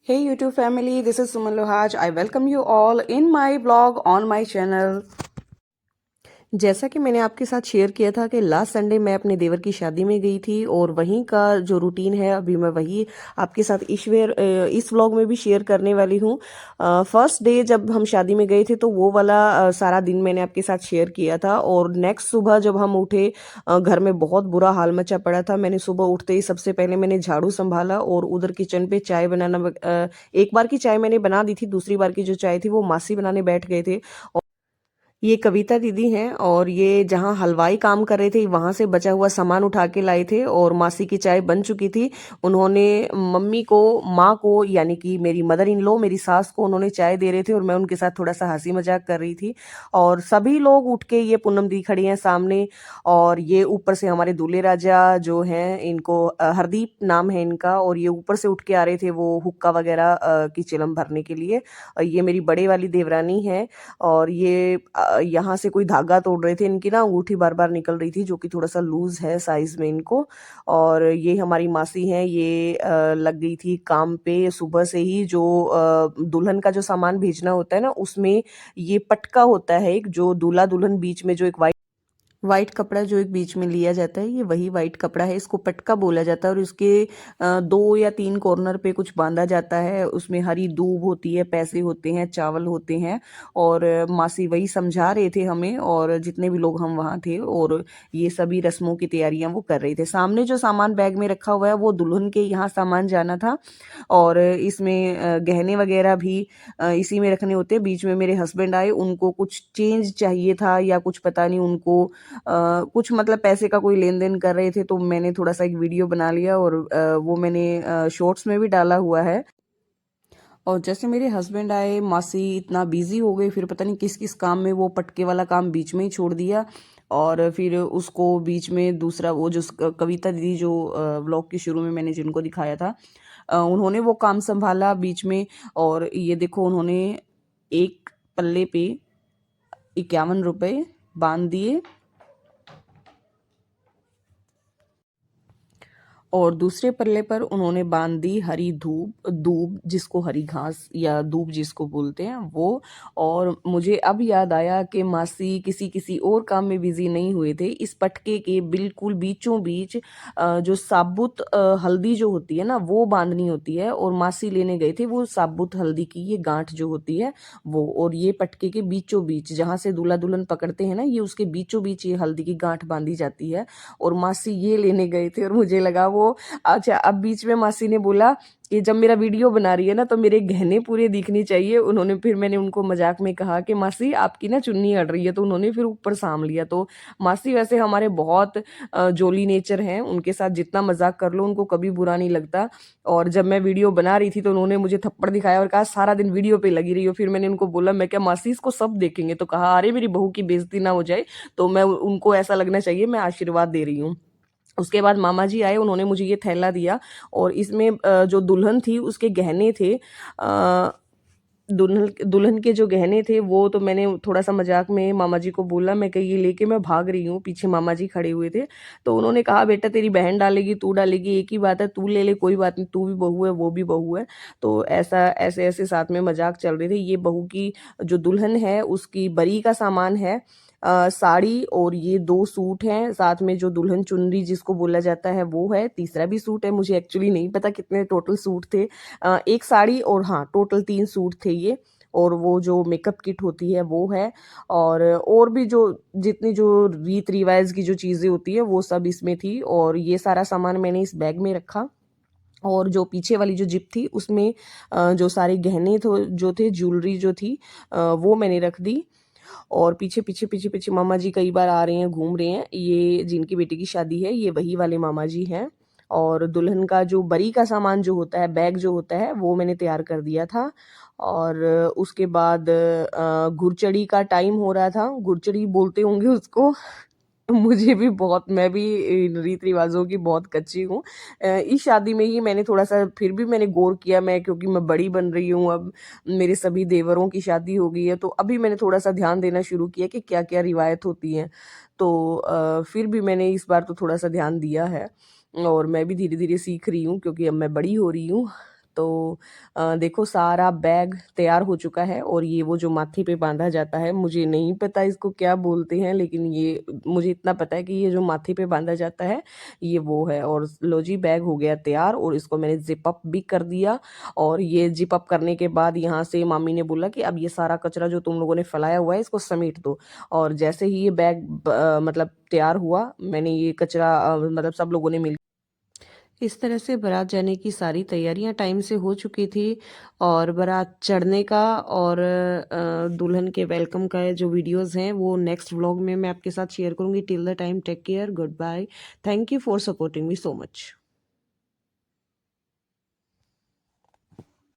Hey YouTube family, this is Suman Lohaj. I welcome you all in my vlog on my channel. जैसा कि मैंने आपके साथ share किया था कि लास्ट संडे मैं अपने देवर की शादी में गई थी और वहीं का जो रूटीन है अभी मैं वही आपके साथ इस व्लॉग में भी शेयर करने वाली हूँ। फर्स्ट डे जब हम शादी में गए थे तो वो वाला सारा दिन मैंने आपके साथ शेयर किया था और नेक्स्ट सुबह जब हम उठे घर में बहुत बुरा हाल मचा पड़ा था। मैंने सुबह उठते ही सबसे पहले मैंने झाड़ू संभाला और उधर किचन पे चाय बनाना एक बार की चाय मैंने बना दी थी, दूसरी बार की जो चाय थी वो मासी बनाने बैठ गए थे। ये कविता दीदी हैं और ये जहाँ हलवाई काम कर रहे थे वहां से बचा हुआ सामान उठा के लाए थे और मासी की चाय बन चुकी थी। उन्होंने मम्मी को, माँ को, यानी कि मेरी मदर इन लॉ, मेरी सास को उन्होंने चाय दे रहे थे और मैं उनके साथ थोड़ा सा हंसी मजाक कर रही थी। और सभी लोग उठ के, ये पूनम दी खड़ी हैं सामने और ये ऊपर से हमारे दूल्हे राजा जो हैं, इनको हरदीप नाम है इनका, और ये ऊपर से उठ के आ रहे थे वो हुक्का वगैरह की चिलम भरने के लिए। ये मेरी बड़े वाली देवरानी है और ये यहाँ से कोई धागा तोड़ रहे थे। इनकी ना अंगूठी बार बार निकल रही थी जो कि थोड़ा सा लूज है साइज में इनको। और ये हमारी मासी हैं, ये लग गई थी काम पे सुबह से ही। जो दुल्हन का जो सामान भेजना होता है ना, उसमें ये पटका होता है एक, जो दूल्हा दुल्हन बीच में जो एक वाइट कपड़ा जो एक बीच में लिया जाता है, ये वही वाइट कपड़ा है, इसको पटका बोला जाता है। और इसके 2 या 3 कॉर्नर पे कुछ बांधा जाता है, उसमें हरी दूब होती है, पैसे होते हैं, चावल होते हैं। और मासी वही समझा रहे थे हमें और जितने भी लोग हम वहाँ थे, और ये सभी रस्मों की तैयारियां वो कर रहे थे। सामने जो सामान बैग में रखा हुआ है वो दुल्हन के यहाँ सामान जाना था और इसमें गहने वगैरह भी इसी में रखने होते हैं। बीच में मेरे हस्बैंड आए, उनको कुछ चेंज चाहिए था या कुछ पता नहीं उनको कुछ मतलब पैसे का कोई लेन देन कर रहे थे, तो मैंने थोड़ा सा एक वीडियो बना लिया और वो मैंने शॉर्ट्स में भी डाला हुआ है। और जैसे मेरे हस्बैंड आए, मासी इतना बिजी हो गई, फिर पता नहीं किस किस काम में वो पटके वाला काम बीच में ही छोड़ दिया। और फिर उसको बीच में दूसरा वो जो कविता दीदी जो व्लॉग के शुरू में मैंने जिनको दिखाया था, उन्होंने वो काम संभाला बीच में। और ये देखो, उन्होंने एक पल्ले पे 51 रुपए बांध दिए और दूसरे पल्ले पर उन्होंने बांध दी हरी धूप दूब, जिसको हरी घास या दूब जिसको बोलते हैं वो। और मुझे अब याद आया कि मासी किसी किसी और काम में बिजी नहीं हुए थे। इस पटके के बिल्कुल बीचों बीच जो साबुत हल्दी जो होती है ना, वो बांधनी होती है और मासी लेने गए थे वो साबुत हल्दी की ये गांठ जो होती है वो। और ये पटके के बीचों बीच जहाँ से दूल्हा दुल्हन पकड़ते हैं ना, ये उसके बीचों बीच ये हल्दी की गांठ बांधी जाती है। और मासी ये लेने गए थे और मुझे लगा वो, अच्छा, अब बीच में मासी ने बोला कि जब मेरा वीडियो बना रही है ना तो मेरे गहने पूरे दिखने चाहिए। उन्होंने, फिर मैंने उनको मजाक में कहा कि मासी आपकी ना चुन्नी अड़ रही है, तो उन्होंने फिर ऊपर साम लिया। तो मासी वैसे हमारे बहुत जोली नेचर हैं, उनके साथ जितना मजाक कर लो उनको कभी बुरा नहीं लगता। और जब मैं वीडियो बना रही थी तो उन्होंने मुझे थप्पड़ दिखाया और कहा सारा दिन वीडियो पे लगी रही हो। फिर मैंने उनको बोला, मैं क्या मासी इसको सब देखेंगे? तो कहा अरे मेरी बहू की बेइज्जती ना हो जाए, तो मैं उनको ऐसा लगना चाहिए मैं आशीर्वाद दे रही हूँ। उसके बाद मामा जी आए, उन्होंने मुझे ये थैला दिया और इसमें जो दुल्हन थी उसके गहने थे। दुल्हन दुल्हन के जो गहने थे वो तो मैंने थोड़ा सा मजाक में मामा जी को बोला, मैं कही ये लेके मैं भाग रही हूँ। पीछे मामा जी खड़े हुए थे, तो उन्होंने कहा बेटा तेरी बहन डालेगी, तू डालेगी, एक ही बात है, तू ले ले, कोई बात नहीं, तू भी बहू है वो भी बहू है। तो ऐसा ऐसे ऐसे साथ में मजाक चल रहे थे। ये बहू की जो दुल्हन है उसकी बरी का सामान है, साड़ी, और ये 2 सूट हैं, साथ में जो दुल्हन चुनरी जिसको बोला जाता है वो है, तीसरा भी सूट है। मुझे एक्चुअली नहीं पता कितने टोटल सूट थे, एक साड़ी और हाँ टोटल 3 सूट थे ये। और वो जो मेकअप किट होती है वो है। और भी जो जितनी जो रीत रिवाज की जो चीज़ें होती है वो सब इसमें थी। और ये सारा सामान मैंने इस बैग में रखा। और जो पीछे वाली जो जिप थी उसमें जो सारे गहने जो थे, ज्वेलरी जो थी, वो मैंने रख दी। और पीछे पीछे पीछे पीछे मामा जी कई बार आ रहे हैं, घूम रहे हैं। ये जिनकी बेटी की शादी है ये वही वाले मामा जी हैं। और दुल्हन का जो बरी का सामान जो होता है, बैग जो होता है, वो मैंने तैयार कर दिया था। और उसके बाद गुरचड़ी का टाइम हो रहा था, गुरचड़ी बोलते होंगे उसको। मुझे भी बहुत, मैं भी इन रीत रिवाजों की बहुत कच्ची हूँ। इस शादी में ही मैंने थोड़ा सा फिर भी मैंने गौर किया, मैं क्योंकि मैं बड़ी बन रही हूँ अब, मेरे सभी देवरों की शादी हो गई है, तो अभी मैंने थोड़ा सा ध्यान देना शुरू किया कि क्या क्या रिवायत होती है। तो फिर भी मैंने इस बार तो थोड़ा सा ध्यान दिया है और मैं भी धीरे धीरे सीख रही हूँ क्योंकि अब मैं बड़ी हो रही हूँ। तो देखो सारा बैग तैयार हो चुका है और ये वो जो माथे पे बांधा जाता है, मुझे नहीं पता इसको क्या बोलते हैं, लेकिन ये मुझे इतना पता है कि ये जो माथे पे बांधा जाता है ये वो है। और लो जी, बैग हो गया तैयार और इसको मैंने जिप अप भी कर दिया। और ये जिप अप करने के बाद यहाँ से मामी ने बोला कि अब ये सारा कचरा जो तुम लोगों ने फैलाया हुआ है इसको समेट दो। और जैसे ही ये बैग मतलब तैयार हुआ, मैंने ये कचरा मतलब सब लोगों ने मिल इस तरह से बारात जाने की सारी तैयारियां टाइम से हो चुकी थी। और बारात चढ़ने का और दुल्हन के वेलकम का जो वीडियोस हैं वो नेक्स्ट व्लॉग में मैं आपके साथ शेयर करूंगी। Till the time take care, good bye, thank you for supporting me so much.